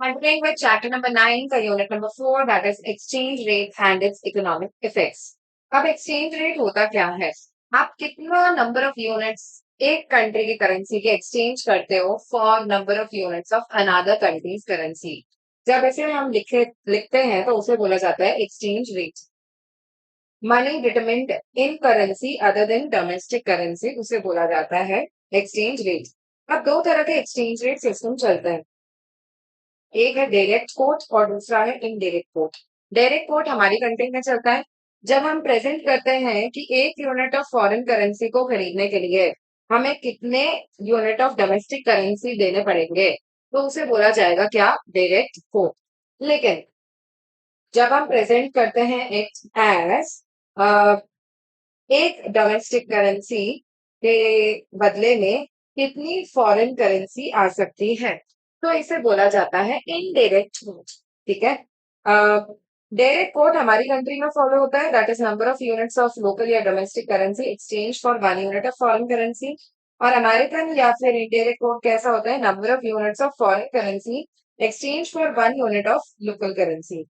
Continuing with chapter number 9 का unit number 4 that is exchange rate and its economic effects. अब exchange rate होता क्या है? आप कितना number of units एक कंट्री की करेंसी के एक्सचेंज करते हो for number of units of another country's currency. जब ऐसे हम लिखते हैं तो उसे बोला जाता है exchange rate. Money determined in currency other than domestic currency उसे बोला जाता है एक्सचेंज रेट। अब दो तरह के एक्सचेंज रेट सिस्टम चलता है, एक है डायरेक्ट कोट और दूसरा है इनडायरेक्ट कोट। डायरेक्ट कोट हमारी कंट्री में चलता है जब हम प्रेजेंट करते हैं कि एक यूनिट ऑफ फॉरेन करेंसी को खरीदने के लिए हमें कितने यूनिट ऑफ डोमेस्टिक करेंसी देने पड़ेंगे, तो उसे बोला जाएगा क्या, डायरेक्ट कोट। लेकिन जब हम प्रेजेंट करते हैं एज एक डोमेस्टिक करेंसी के बदले में कितनी फॉरेन करेंसी आ सकती है, तो इसे बोला जाता है इनडायरेक्ट कोट। ठीक है। डायरेक्ट कोट हमारी कंट्री में फॉलो होता है, that is number of units of local या domestic currency exchange for one unit of foreign currency. और अमेरिकन या फिर इनडायरेक्ट कोट कैसा होता है, number of units of foreign currency exchange for one unit of local currency.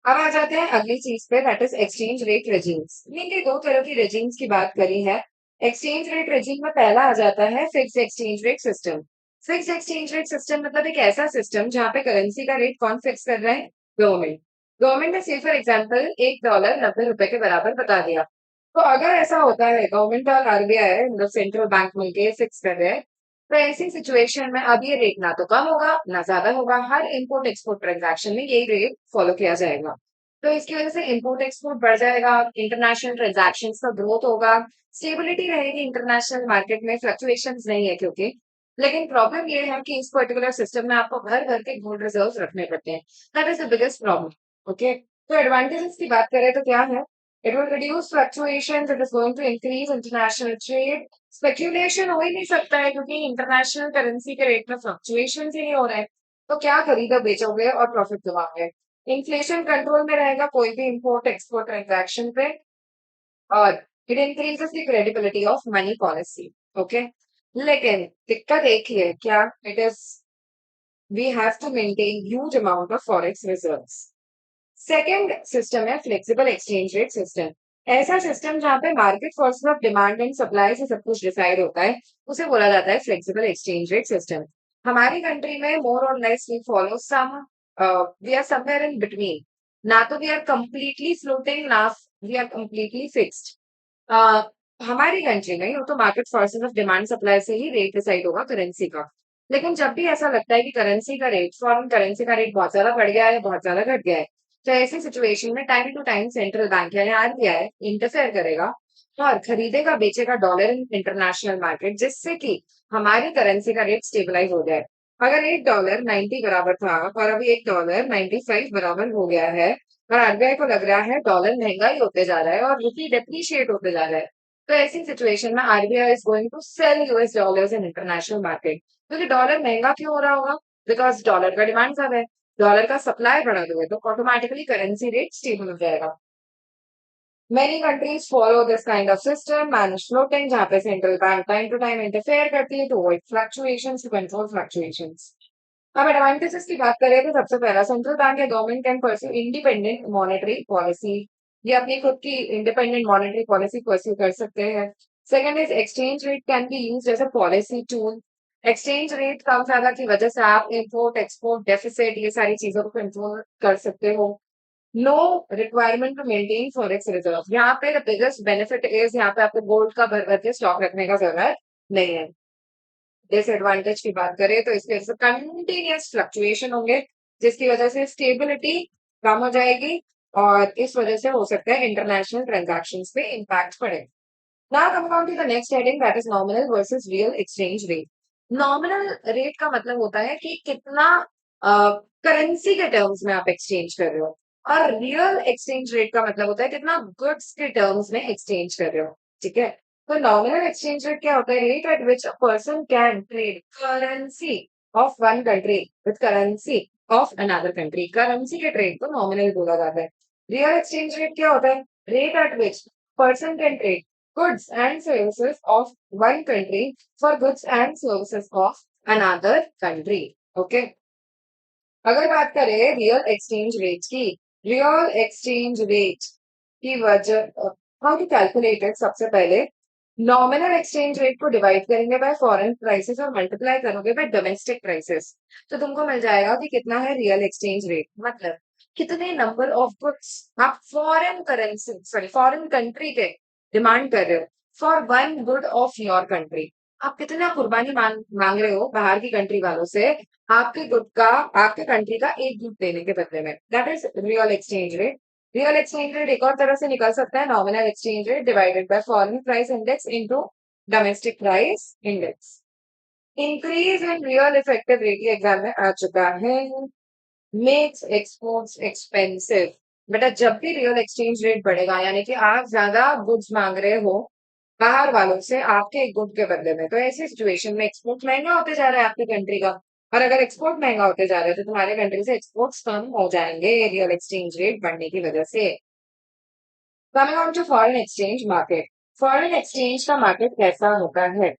अब आ जाते हैं अगली चीज पे, that is exchange rate regimes. मैंने दो तरह की रेजिम्स की बात करी है। एक्सचेंज रेट रेजिम में पहला आ जाता है fix exchange rate system. Fix exchange rate system मतलब एक ऐसा सिस्टम जहां पे करेंसी का रेट कौन फिक्स कर रहा है, गवर्नमेंट। गवर्नमेंट ने सिर्फ फॉर एग्जाम्पल $1 90 के बराबर बता दिया। तो अगर ऐसा होता है गवर्नमेंट और आरबीआई मतलब सेंट्रल बैंक मिलकर फिक्स कर रहे हैं, तो ऐसी सिचुएशन में अब ये रेट ना तो कम होगा ना ज्यादा होगा, हर इंपोर्ट एक्सपोर्ट ट्रांजैक्शन में यही रेट फॉलो किया जाएगा। तो इसकी वजह से इंपोर्ट एक्सपोर्ट बढ़ जाएगा, इंटरनेशनल ट्रांजैक्शन का ग्रोथ होगा, स्टेबिलिटी रहेगी इंटरनेशनल मार्केट में, फ्लक्चुएशंस नहीं है क्योंकि। लेकिन प्रॉब्लम ये है कि इस पर्टिकुलर सिस्टम में आपको घर घर के गोल्ड रिजर्व रखने पड़ते हैं। That is the biggest problem. Okay, तो एडवांटेजेस की बात करें तो क्या है, it will reduce fluctuations, it is going to increase international trade. Speculation हो ही नहीं सकता है क्योंकि इंटरनेशनल करेंसी के रेट में फ्लक्चुएशन ही नहीं हो रहे हैं। तो क्या खरीदो बेचोगे और प्रॉफिट कमाओगे। इन्फ्लेशन कंट्रोल में रहेगा कोई भी इंपोर्ट एक्सपोर्ट ट्रांजैक्शन पे। और it increases the credibility of money policy. Okay, लेकिन दिक्कत एक ही है क्या, it is we have to maintain huge amount of forex reserves. Second system है फ्लेक्सिबल एक्सचेंज रेट सिस्टम। ऐसा सिस्टम जहां पे market forces of demand and supply से सब कुछ डिसाइड होता है, उसे बोला जाता है फ्लेक्सिबल एक्सचेंज रेट सिस्टम। हमारी कंट्री में मोर और less we follow some, we are somewhere in between. ना तो वी आर कंप्लीटली फ्लोटिंग, ना वी आर कंप्लीटली फिक्स्ड। हमारी कंट्री में तो market forces of demand supply से ही रेट डिसाइड होगा करेंसी का। लेकिन जब भी ऐसा लगता है कि करेंसी का रेट, फॉरेन करेंसी का रेट बहुत ज्यादा बढ़ गया है, बहुत ज्यादा घट गया है, तो ऐसी सिचुएशन में time to time central bank यानी आरबीआई इंटरफेयर करेगा और खरीदेगा बेचेगा डॉलर इन इंटरनेशनल मार्केट, जिससे कि हमारी करेंसी का रेट स्टेबलाइज हो जाए। अगर $1 90 बराबर था और अभी $1 95 बराबर हो गया है और आरबीआई को लग रहा है डॉलर महंगा ही होते जा रहा है और रुपी डेप्रिशिएट होते जा रहा है, तो ऐसी सिचुएशन में RBI is going to sell US dollars in international market. क्योंकि डॉलर महंगा क्यों हो रहा होगा, बिकॉज डॉलर का डिमांड ज्यादा है, डॉलर का सप्लाई बढ़ा दोगे तो ऑटोमेटिकली करेंसी रेट स्टेबल हो जाएगा। Many countries follow this kind of system, manage floating, जहाँ पे central bank time to time interfere करती है to avoid fluctuations, to control fluctuations. अब एडवांटेजेस की बात करें तो सबसे पहला, सेंट्रल बैंक या government can pursue independent monetary policy. ये अपनी खुद की इंडिपेंडेंट मॉनेटरी पॉलिसी परस्यू कर सकते हैं। Second is exchange rate can be used as a policy tool. Exchange rate कम ज्यादा की वजह से आप इंपोर्ट एक्सपोर्ट डेफिसिट ये सारी चीजों को कंट्रोल कर सकते हो। No requirement to maintain forex reserve, यहाँ पे द बिगेस्ट बेनिफिट इज यहाँ पे आपको गोल्ड का भर भर के स्टॉक रखने का जरूरत नहीं है। डिसएडवांटेज की बात करें तो इसकी वजह से कंटिन्यूस फ्लक्चुएशन होंगे, जिसकी वजह से स्टेबिलिटी कम हो जाएगी और इस वजह से हो सकता है इंटरनेशनल ट्रांजैक्शंस पे इम्पैक्ट पड़े। Now coming on to the next heading, that is nominal versus real exchange rate. Nominal rate का मतलब होता है कि कितना करेंसी के टर्म्स में आप एक्सचेंज कर रहे हो, और रियल एक्सचेंज रेट का मतलब होता है कितना गुड्स के टर्म्स में एक्सचेंज कर रहे हो। ठीक है, तो नॉमिनल एक्सचेंज रेट क्या होता है, rate at which a person can trade currency of one country with currency of another country. Currency के ट्रेड को नॉमिनल बोला जाता है। रियल एक्सचेंज रेट क्या होता है, rate at which person can trade goods and services of one country for goods and services of another country. Okay. अगर बात करें रियल एक्सचेंज रेट की, रियल एक्सचेंज रेट की वजह हाउ टू कैलकुलेट इट, सबसे पहले नॉमिनल एक्सचेंज रेट को divide करेंगे बाय फॉरेन प्राइसेस और मल्टीप्लाई करोगे बाय डोमेस्टिक प्राइसेस, तो तुमको मिल जाएगा कि कितना है रियल एक्सचेंज रेट, मतलब कितने नंबर ऑफ गुड्स आप foreign currency sorry foreign country के डिमांड कर रहे हो for one good of your country. आप कितना कुर्बानी मांग रहे हो बाहर की कंट्री वालों से आपके गुड का, आपके कंट्री का एक गुड देने के बदले में, that is real exchange rate. Real exchange rate एक और तरह से निकल सकता है, nominal exchange rate divided by foreign price index into domestic price index. Increase in real effective rate ये एग्जाम में आ चुका है, मेक्स एक्सपोर्ट्स एक्सपेंसिव। बेटा जब भी रियल एक्सचेंज रेट बढ़ेगा यानी कि आप ज्यादा गुड्स मांग रहे हो बाहर वालों से आपके एक गुड के बदले में, तो ऐसी सिचुएशन में एक्सपोर्ट महंगा होते जा रहा है आपकी कंट्री का, और अगर एक्सपोर्ट महंगा होते जा रहा है तो तुम्हारे कंट्री से एक्सपोर्ट्स कम हो जाएंगे रियल एक्सचेंज रेट बढ़ने की वजह से। Coming on to foreign exchange market, foreign exchange का मार्केट कैसा होता है?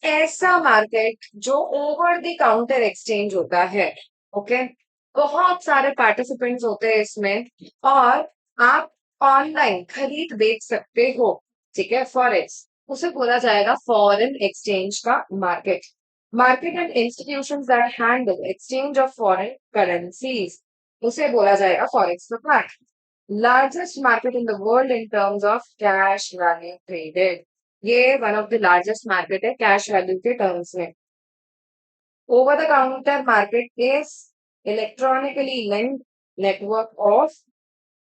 ऐसा मार्केट जो ओवर द काउंटर एक्सचेंज होता है। ओके, बहुत सारे पार्टिसिपेंट्स होते हैं इसमें और आप ऑनलाइन खरीद बेच सकते हो, ठीक है, फॉरेक्स उसे बोला जाएगा फॉरेन एक्सचेंज का market. Market and institutions that handle exchange of foreign currencies उसे बोला जाएगा फॉरेक्स का market. Largest market in the world in terms of cash value traded, ये one of the largest market है कैश वैल्यू के terms में। Over the counter market is electronically linked network of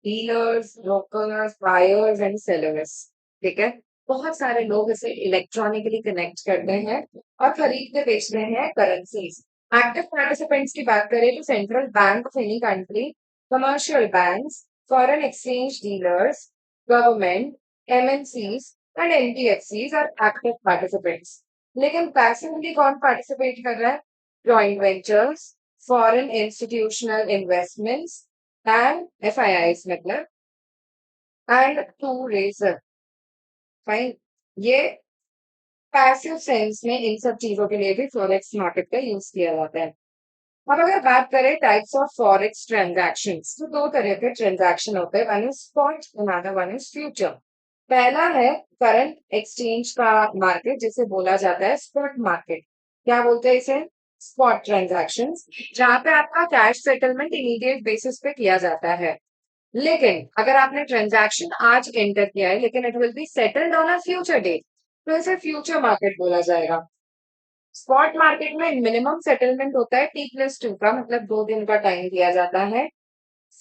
dealers, brokers, buyers and sellers, ठीक है, बहुत सारे लोग इसे इलेक्ट्रॉनिकली कनेक्ट करते हैं और खरीदते बेचते हैं करेंसीज। एक्टिव पार्टिसिपेंट्स की बात करें तो central bank of any country, commercial banks, foreign exchange dealers, government, MNCs and NBFCs are active participants. लेकिन पैसिवली कौन पार्टिसिपेट कर रहा है? Joint ventures, foreign institutional investments and FIIs मतलब एंड टू रेजर, फाइन, ये पैसिव सेंस में इन सब चीजों के लिए भी फॉरेक्स मार्केट का यूज किया जाता है। अब अगर बात करें टाइप्स ऑफ फॉरेक्स ट्रांजैक्शंस, तो दो तरह के ट्रांजैक्शन होते हैं, one is spot another one is future. पहला है करंट एक्सचेंज का मार्केट जिसे बोला जाता है स्पॉट मार्केट। क्या बोलते हैं इसे? स्पॉट ट्रांजैक्शंस, जहां पे आपका कैश सेटलमेंट इमीडिएट बेसिस पे किया जाता है। लेकिन अगर आपने ट्रांजैक्शन आज एंटर किया है लेकिन it will be settled on a future date, तो इसे फ्यूचर मार्केट बोला जाएगा। स्पॉट मार्केट में मिनिमम सेटलमेंट होता है T+2 का, मतलब 2 दिन का टाइम दिया जाता है।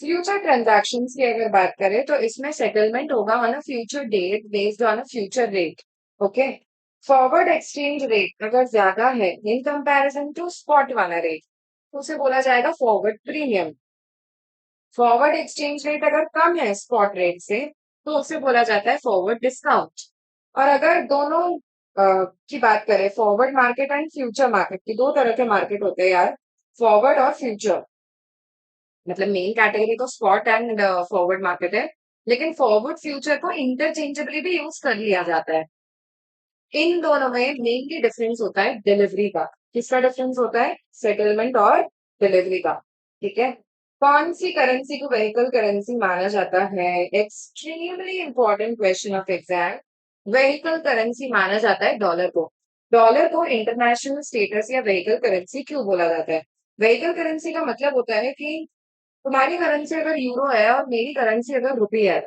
फ्यूचर ट्रांजैक्शन की अगर बात करें तो इसमें सेटलमेंट होगा on a future date based on a future rate. Okay, forward exchange rate अगर ज्यादा है इन कंपैरिजन टू स्पॉट वाला रेट तो उसे बोला जाएगा forward premium. Forward exchange rate अगर कम है स्पॉट रेट से तो उसे बोला जाता है फॉरवर्ड डिस्काउंट। और अगर दोनों की बात करें, forward market and future market की, दो तरह के मार्केट होते हैं यार, फॉरवर्ड और फ्यूचर, मतलब मेन कैटेगरी तो स्पॉट एंड फॉरवर्ड मार्केट है, लेकिन फॉरवर्ड फ्यूचर को इंटरचेंजेबली भी यूज कर लिया जाता है। इन दोनों में मेनली डिफरेंस होता है डिलीवरी का। किसका डिफरेंस होता है? सेटलमेंट और डिलीवरी का, ठीक है। कौन सी करेंसी को व्हीकल करेंसी माना जाता है? Extremely important question of exam. Vehicle currency माना जाता है डॉलर को। डॉलर को इंटरनेशनल स्टेटस या व्हीकल करेंसी क्यों बोला जाता है? व्हीकल करेंसी का मतलब होता है कि तुम्हारी करेंसी अगर यूरो है और मेरी करेंसी अगर रुपी है,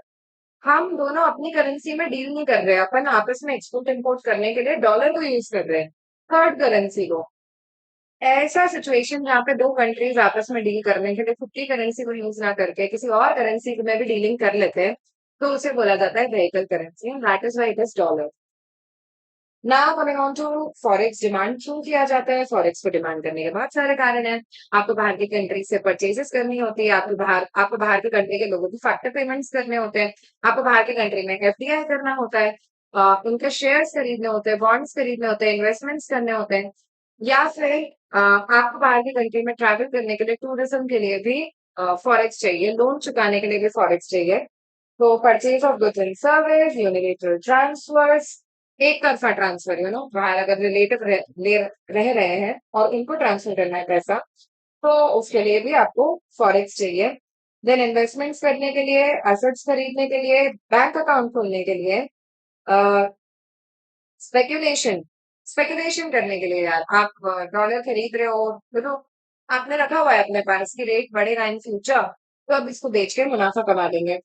हम दोनों अपनी करेंसी में डील नहीं कर रहे हैं, अपन आपस में एक्सपोर्ट इंपोर्ट करने के लिए डॉलर को यूज कर रहे हैं, थर्ड करेंसी को। ऐसा सिचुएशन जहाँ पे दो कंट्रीज आपस में डील करने के लिए खुद की करेंसी को यूज ना करके किसी और करेंसी में भी डीलिंग कर लेते हैं, तो उसे बोला जाता है vehicle currency, that is why it is dollar. Now coming on to forex demand, क्यों किया जाता है? फॉरेक्स को डिमांड करने के बहुत सारे कारण हैं। आपको बाहर की कंट्री से परचेजेस करनी होती है, आपको बाहर की कंट्री के लोगों को फैक्टर पेमेंट्स करने होते हैं, आपको बाहर की कंट्री में एफडीआई करना होता है, उनके शेयर्स खरीदने होते हैं, बॉन्ड्स खरीदने होते हैं, इन्वेस्टमेंट्स करने होते हैं, या फिर आपको बाहर की कंट्री में ट्रैवल करने के लिए, टूरिज्म के लिए भी फॉरेक्स चाहिए, लोन चुकाने के लिए भी फॉरेक्स चाहिए। तो purchase of goods and service, unilateral transfers, एक तरफा ट्रांसफर, बाहर अगर रिलेटिव रह रहे हैं और उनको ट्रांसफर करना है पैसा, तो उसके लिए भी आपको फॉरेक्स चाहिए। देन इन्वेस्टमेंट्स करने के लिए, एसेट्स खरीदने के लिए, बैंक अकाउंट खोलने के लिए, स्पेक्यूलेशन स्पेक्यूलेशन करने के लिए यार, आप डॉलर खरीद रहे हो, देखो आपने रखा हुआ है अपने पास की रेट बढ़ेगा इन फ्यूचर, तो अब इसको बेच के मुनाफा कमा लेंगे।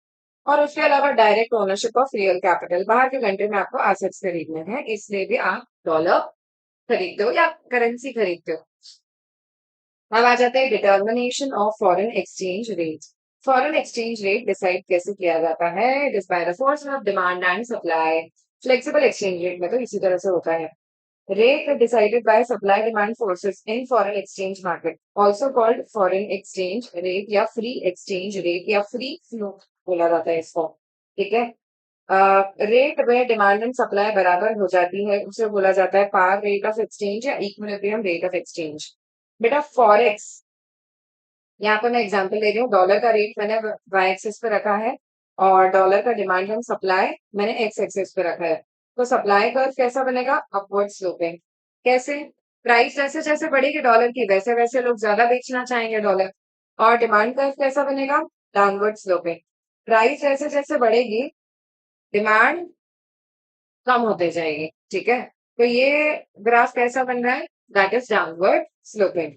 और उसके अलावा direct ownership of real capital, बाहर के कंट्री में आपको एसेट्स खरीदने हैं, इसलिए भी आप डॉलर खरीदते हो या करेंसी खरीदते हो। अब आ जाते हैं determination of foreign exchange rate. Foreign exchange rate decide कैसे किया जाता है? It is by the force of demand and supply. Flexible exchange rate में तो इसी तरह से होता है। Rate decided by supply demand forces in foreign exchange market, also called foreign exchange rate या free exchange rate या free float बोला जाता है इसको। ठीक है। रेट में डिमांड एंड सप्लाई बराबर हो जाती है, उसे बोला जाता है पार रेट ऑफ एक्सचेंज या इक्विलिब्रियम रेट ऑफ एक्सचेंज। बेटा फॉरेक्स, यहाँ पे मैं एग्जांपल दे रही हूँ, डॉलर का रेट मैंने वाई एक्सिस पे रखा है और डॉलर का डिमांड एंड सप्लाई मैंने एक्स एक्सिस पे रखा है। तो सप्लाई कर्व कैसा बनेगा? Upward sloping. कैसे? प्राइस जैसे जैसे बढ़ेगी डॉलर की, वैसे वैसे लोग ज्यादा बेचना चाहेंगे डॉलर। और डिमांड कर्व कैसा बनेगा? Downward sloping. प्राइस जैसे जैसे बढ़ेगी, डिमांड कम होते जाएगी। ठीक है। तो ये ग्राफ कैसा बन रहा है? That is downward sloping.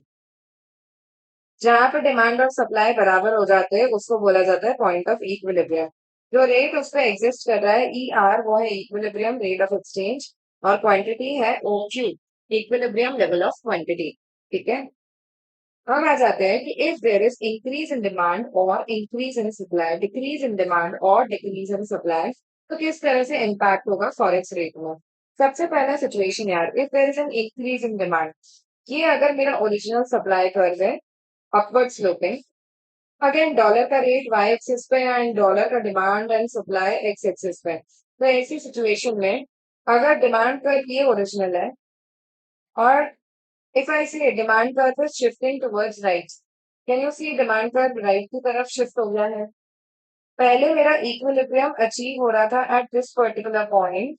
जहां पे डिमांड और सप्लाई बराबर हो जाते हैं उसको बोला जाता है पॉइंट ऑफ इक्विलिब्रियम। जो रेट उस पर एग्जिस्ट कर रहा है ई आर, वो है इक्विलिब्रियम रेट ऑफ एक्सचेंज, और क्वांटिटी है O Q, equilibrium level of quantity. ठीक है। अब आ जाते हैं कि if there is increase in demand और increase in supply, decrease in demand और डिक्रीज इन सप्लाई, तो किस तरह से इम्पैक्ट होगा फॉरेक्स रेट में? सबसे पहला सिचुएशन यार, if there is an increase in demand, ये अगर मेरा ओरिजिनल सप्लाई कर्व है, अपवर्ड स्लोपिंग, अगेन डॉलर का रेट वाई एक्सिस पे एंड डॉलर का demand and supply X axis पे। तो ऐसी सिचुएशन में अगर डिमांड कर्व ये ओरिजिनल है और if I see demand curve is shifting towards right, can you see demand curve right की तरफ शिफ्ट हो गया है। पहले मेरा इक्विलिब्रियम अचीव हो रहा था एट दिस पर्टिकुलर पॉइंट,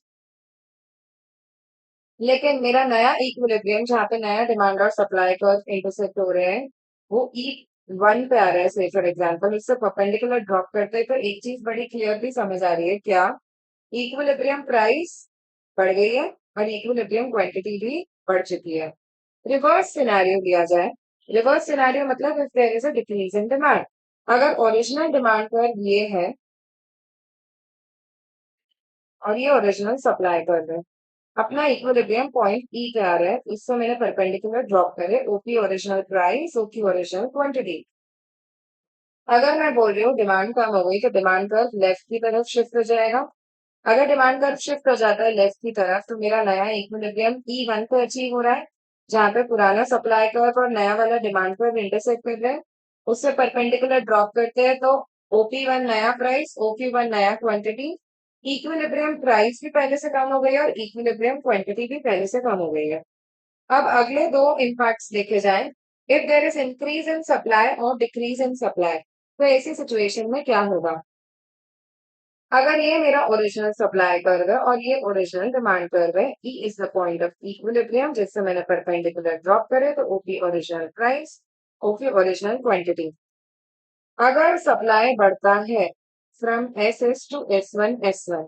लेकिन मेरा नया इक्विलिब्रियम जहाँ पे नया डिमांड और सप्लाई कर्व इंटरसेक्ट हो रहे हैं, वो ई वन पे आ रहा है। से फॉर एग्जांपल इससे परपेंडिकुलर ड्रॉप करते हैं, तो एक चीज बड़ी क्लियरली समझ आ रही है क्या? इक्विलिब्रियम प्राइस बढ़ गई है और इक्विलिब्रियम क्वांटिटी भी बढ़ चुकी है। रिवर्स सिनेरियो लिया जाए, रिवर्स सिनेरियो मतलब if there is a decrease in demand, अगर ओरिजिनल डिमांड कर्व ये है और ये ओरिजिनल सप्लाई कर्व है, अपना इक्विलिब्रियम पॉइंट ई पे आ रहा है, इससे मैंने परपेंडिकुलर ड्रॉप करे, OP original price, OQ original quantity. अगर मैं बोल रही हूँ डिमांड कम हो गई, तो डिमांड कर्व लेफ्ट की तरफ शिफ्ट हो जाएगा। अगर डिमांड कर्व शिफ्ट हो जाता है लेफ्ट की तरफ, तो मेरा नया इक्विलिब्रियम ई वन पे अचीव हो रहा है, जहां पे पुराना सप्लाई कर्व और नया वाला डिमांड कर्व इंटरसेक्ट कर रहे हैं। उससे परपेंडिकुलर ड्रॉप करते हैं, तो ओपी वन नया प्राइस, ओक्यू वन नया क्वांटिटी, इक्विलिब्रियम प्राइस भी पहले से कम हो गई है और इक्विलिब्रियम क्वांटिटी भी पहले से कम हो गई है। अब अगले दो इम्पैक्ट्स देखे जाएं, if there is increase in supply और डिक्रीज इन सप्लाई, तो ऐसी सिचुएशन में क्या होगा? अगर ये मेरा ओरिजिनल सप्लाई कर्व है और ये ओरिजिनल डिमांड कर्व है, E is the point of equilibrium, जिससे मैंने परपेंडिकुलर ड्रॉप करे, तो OP original price, OP original quantity. अगर सप्लाई बढ़ता है from S S to S one S one,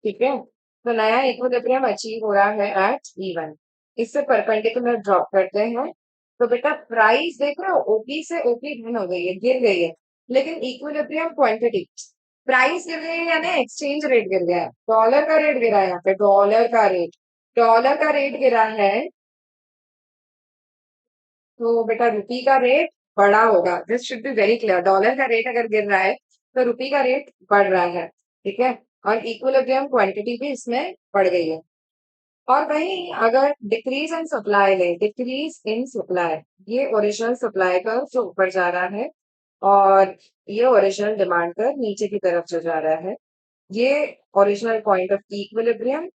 ठीक है, तो नया इक्विलिब्रियम अचीव हो रहा है एट ई वन, इससे परपेंडिकुलर ड्रॉप करते हैं, तो बेटा प्राइस देख रहे हो, ओपी से ओपी भिन्न हो गई है, गिर गई है, लेकिन इक्विलिब्रियम क्वांटिटी, प्राइस गिर गई है यानी एक्सचेंज रेट गिर गया है, डॉलर का रेट गिरा है, यहाँ पे डॉलर का रेट गिरा है, तो बेटा रुपी का रेट बढ़ा होगा। This should be very clear, dollar का रेट अगर गिर रहा है तो रुपी का रेट बढ़ रहा है। ठीक है। और इक्विलिब्रियम क्वांटिटी भी इसमें बढ़ गई है। और वहीं अगर डिक्रीज इन सप्लाई ले, डिक्रीज इन सप्लाई, ये ओरिजिनल सप्लाई का जो ऊपर जा रहा है और ये ओरिजिनल डिमांड का नीचे की तरफ जो जा रहा है, ये original point of equilibrium,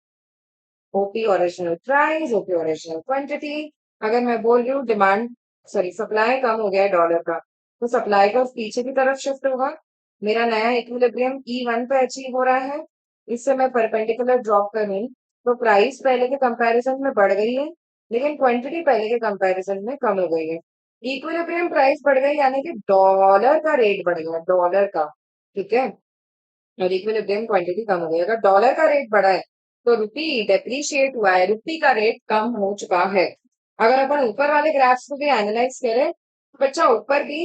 OP original price, OP original quantity. अगर मैं बोल रही हूँ डिमांड, सॉरी सप्लाई कम हो गया है डॉलर का, तो सप्लाई का पीछे की तरफ शिफ्ट होगा, मेरा नया इक्विलिब्रियम ई वन पे अचीव हो रहा है, इससे मैं परपेंडिकुलर ड्रॉप करूँ, तो प्राइस पहले के कंपैरिजन में बढ़ गई है, लेकिन क्वांटिटी पहले के कंपैरिजन में कम हो गई है। इक्विलिब्रियम प्राइस बढ़ गई यानी कि डॉलर का रेट बढ़ गया, डॉलर का। ठीक है, और इक्विलिब्रियम क्वांटिटी कम हो गई। अगर डॉलर का रेट बढ़ा है तो रुपी डेप्रिशिएट हुआ है, रुपी का रेट कम हो चुका है। अगर अपन ऊपर वाले ग्राफ्स को भी एनालाइज करें तो बच्चा ऊपर भी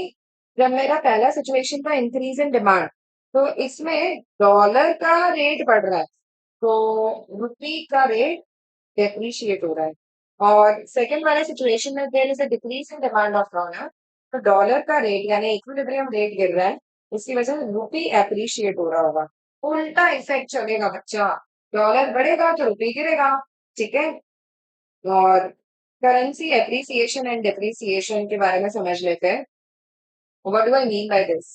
जब मेरा पहला सिचुएशन था इंक्रीज इन डिमांड, तो इसमें डॉलर का रेट बढ़ रहा है तो रुपी का रेट डेप्रिशिएट हो रहा है। और सेकंड वाले सिचुएशन में there is a decrease in demand of dollar, तो डॉलर का रेट यानी इक्विलिब्रियम रेट गिर रहा है, इसकी वजह से रुपी एप्रिशिएट हो रहा होगा। उल्टा इफेक्ट चलेगा बच्चा, डॉलर बढ़ेगा तो रुपी गिरेगा। ठीक है, और करेंसी एप्रिसिएशन एंड डेप्रिसिएशन के बारे में समझ लेते हैं। What do I mean by this?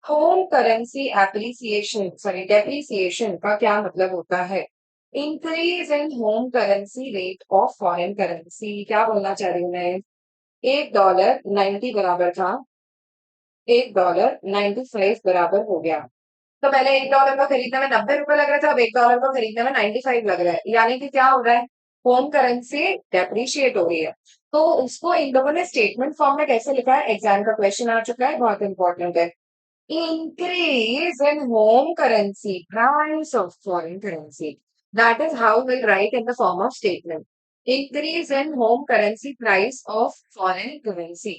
Home currency appreciation sorry depreciation का क्या मतलब होता है? Increase in home currency rate of foreign currency. क्या बोलना चाह रही हूँ मैं? $1 90 बराबर था, $1 95 बराबर हो गया। तो पहले $1 को खरीदने में 90 रुपए लग रहे थे, अब $1 को खरीदने में 95 लग रहा है, यानी कि क्या हो रहा है? होम करेंसी डेप्रिशिएट हो रही है। तो उसको इन लोगों ने स्टेटमेंट फॉर्म में कैसे लिखा है? एग्जाम का क्वेश्चन आ चुका है, बहुत इंपॉर्टेंट है। Increase in home currency price of foreign currency. That is how we'll write in the form of statement. Increase in home currency price of foreign currency.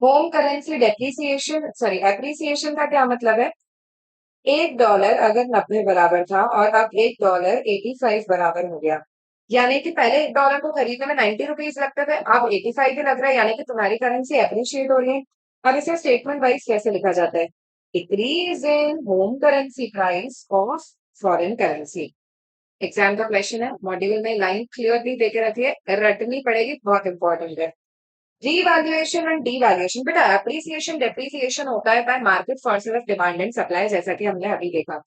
Home currency depreciation sorry appreciation का क्या मतलब है? $1 अगर 90 बराबर था और अब $1 85 बराबर हो गया, यानी कि पहले $1 को खरीदने में 90 रुपीज लगते थे, अब 85 ही लग रहा है, यानी कि तुम्हारी करेंसी अप्रिशिएट हो रही है। अब इसे स्टेटमेंट वाइज कैसे लिखा जाता है? Decrease in home currency price of foreign currency. Exam का क्वेश्चन है, मॉड्यूल में लाइन क्लियरली देके रखिए, रटनी पड़ेगी, बहुत इंपॉर्टेंट है। रीवैल्यूएशन एंड डीवैल्यूएशन, बेटा एप्रिसिएशन डेप्रिसिएशन होता है bye market forces of demand and supply, जैसा कि हमने अभी देखा।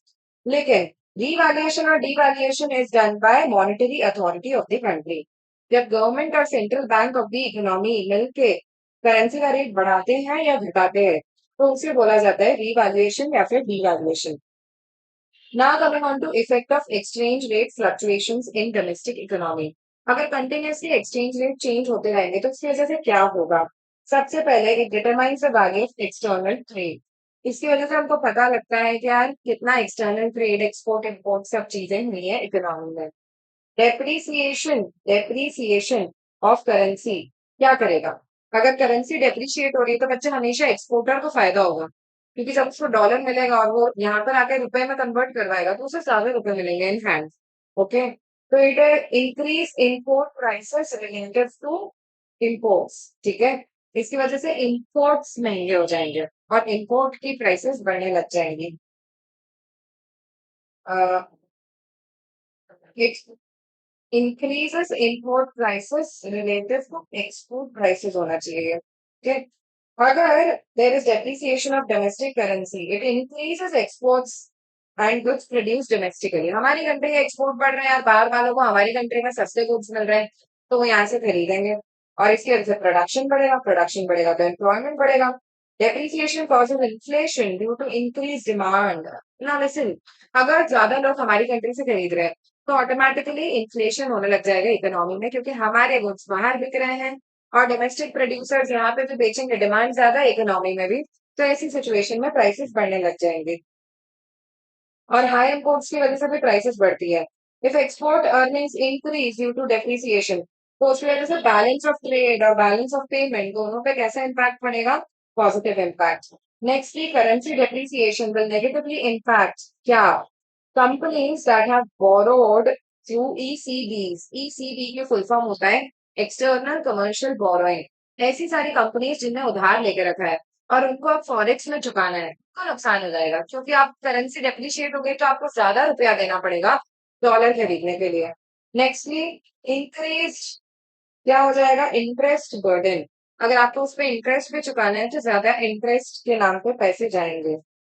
लेकिन रीवैल्यूएशन और devaluation is done by monetary authority of the country. जब गवर्नमेंट और central bank of the economy मिलके करेंसी का रेट बढ़ाते हैं या घटाते हैं तो उसे बोला जाता है रीवैल्यूएशन या फिर devaluation. Now coming on to effect of exchange rate fluctuations in domestic economy. अगर कंटिन्यूसली एक्सचेंज रेट चेंज होते रहेंगे तो उसकी वजह से क्या होगा? सबसे पहले it determines the value of external trade. इसकी वजह से हमको पता लगता है कि यार कितना एक्सटर्नल ट्रेड, एक्सपोर्ट इंपोर्ट सब चीजें हुई है इकोनॉमी में। डेप्रिसिएशन डेप्रिसिएशन ऑफ करेंसी क्या करेगा? अगर करेंसी डेप्रिशिएट हो रही है तो बच्चे हमेशा एक्सपोर्टर को फायदा होगा, क्योंकि जब उसको डॉलर मिलेगा और वो यहाँ पर आके रुपए में कन्वर्ट करवाएगा तो उसे ज्यादा रुपए मिलेंगे इन हैंड। ओके, तो it increase import prices related to imports. ठीक है, इसकी वजह से इंपोर्ट्स महंगे हो जाएंगे और इंपोर्ट की प्राइसेस बढ़ने लग जाएंगी। increases import prices relative to export prices होना चाहिए। ठीक, अगर there is depreciation of domestic currency, it increases exports and goods produced domestically। हमारी कंट्री का एक्सपोर्ट बढ़ रहा है यार, बाहर वालों को हमारी कंट्री में सस्ते गुड्स मिल रहे हैं तो वो यहाँ से खरीदेंगे और इसकी वजह से प्रोडक्शन बढ़ेगा तो एम्प्लॉयमेंट बढ़ेगा। Depreciation causes inflation due to increase demand. ना लिसन, अगर ज्यादा लोग हमारी कंट्री से खरीद रहे हैं तो ऑटोमेटिकली इन्फ्लेशन होने लग जाएगा इकोनॉमी में, क्योंकि हमारे गुड्स बाहर बिक रहे हैं और डोमेस्टिक प्रोड्यूसर्स यहाँ पे भी बेचेंगे, डिमांड ज्यादा है इकोनॉमी में भी, तो ऐसी सिचुएशन में प्राइसेस बढ़ने लग जाएंगे और हाई इंपोर्ट्स की वजह से भी प्राइसेस बढ़ती है। If export earnings increase due to depreciation, तो उसकी वजह से बैलेंस ऑफ ट्रेड और बैलेंस ऑफ पेमेंट दोनों पे कैसा इंपैक्ट पड़ेगा? Positive impact. Nextly currency depreciation will negatively impact क्या? Companies that have borrowed through ECBs. ECB की फुल फॉर्म होता है एक्सटर्नल कमर्शियल बोरोइंग। ऐसी सारी कंपनीज जिनने उधार लेके रखा है और उनको अब फॉरेक्स में चुकाना है तो नुकसान हो जाएगा, क्योंकि आप करेंसी डेप्रिशिएट हो गई तो आपको ज्यादा रुपया देना पड़ेगा डॉलर खरीदने के लिए। नेक्स्टली इंक्रीज क्या हो जाएगा? Interest burden. अगर आपको उस पर इंटरेस्ट भी चुकाना है तो ज्यादा इंटरेस्ट के नाम पे पैसे जाएंगे।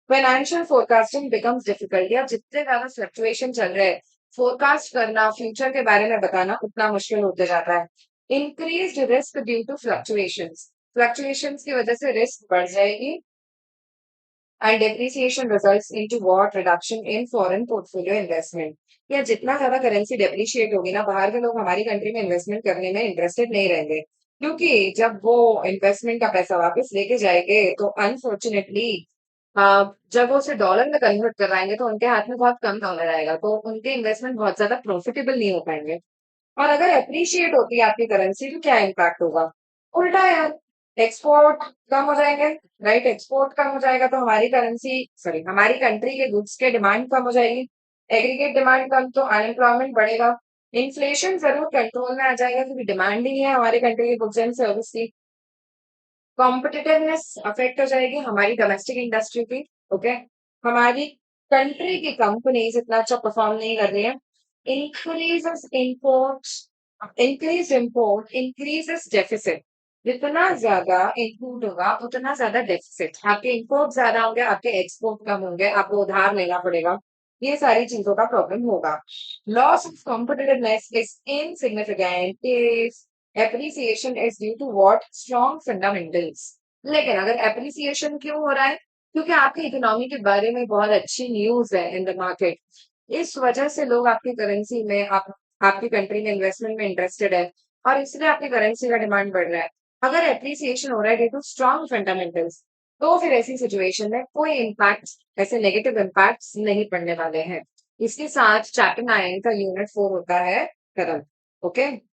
Financial forecasting becomes difficult. या जितने ज्यादा फ्लक्चुएशन चल रहे हैं, फोरकास्ट करना, फ्यूचर के बारे में बताना उतना मुश्किल होते जाता है। Increase risk due to fluctuations. Fluctuations की वजह से रिस्क बढ़ जाएगी and depreciation results into what? Reduction in foreign portfolio investment. या जितना ज्यादा करेंसी डेप्रिशिएट होगी ना, बाहर के लोग हमारी कंट्री में इन्वेस्टमेंट करने में इंटरेस्टेड नहीं रहेंगे, क्योंकि जब वो इन्वेस्टमेंट का पैसा वापस लेके जाएंगे तो अनफॉर्चुनेटली जब वो उसे डॉलर में कन्वर्ट कराएंगे तो उनके हाथ में बहुत कम डॉलर आएगा, तो उनके इन्वेस्टमेंट बहुत ज्यादा प्रॉफिटेबल नहीं हो पाएंगे। और अगर एप्रिशिएट होती है आपकी करेंसी तो क्या इम्पैक्ट होगा? उल्टा यार, एक्सपोर्ट कम हो जाएंगे। राइट, एक्सपोर्ट कम हो जाएगा तो हमारी करेंसी, सॉरी, हमारी कंट्री के गुड्स के डिमांड कम हो जाएगी। एग्रीगेट डिमांड कम तो अनएम्प्लॉयमेंट बढ़ेगा। इन्फ्लेशन जरूर कंट्रोल में आ जाएगा क्योंकि डिमांड ही नहीं है हमारे कंट्री के गुड्स एंड सर्विस की। कॉम्पिटिटिवनेस अफेक्ट हो जाएगी हमारी डोमेस्टिक इंडस्ट्री की। ओके, हमारी कंट्री की कंपनीज इतना अच्छा परफॉर्म नहीं कर रही है। Increases import, increase import increases deficit. जितना ज्यादा इनपुट होगा उतना ज्यादा डेफिसिट, आपके इंपोर्ट ज्यादा होंगे, आपके एक्सपोर्ट कम होंगे, आपको उधार लेना पड़ेगा। ये सारी चीजों का प्रॉब्लम होगा। Loss of competitiveness is insignificant appreciation is due to what? Strong fundamentals. लेकिन अगर एप्रिसिएशन क्यों हो रहा है? क्योंकि आपकी इकोनॉमी के बारे में बहुत अच्छी न्यूज है इन द मार्केट। इस वजह से लोग आपकी करेंसी में, आपकी कंट्री में इन्वेस्टमेंट में इंटरेस्टेड है, और इसलिए आपकी करेंसी का डिमांड बढ़ रहा है। अगर एप्रिसिएशन हो रहा है ड्यू टू स्ट्रॉन्ग फंडामेंटल्स, तो फिर ऐसी सिचुएशन में कोई इम्पैक्ट, ऐसे नेगेटिव इम्पैक्ट नहीं पड़ने वाले हैं। इसके साथ चैप्टर 9 का यूनिट 4 होता है खत्म। ओके।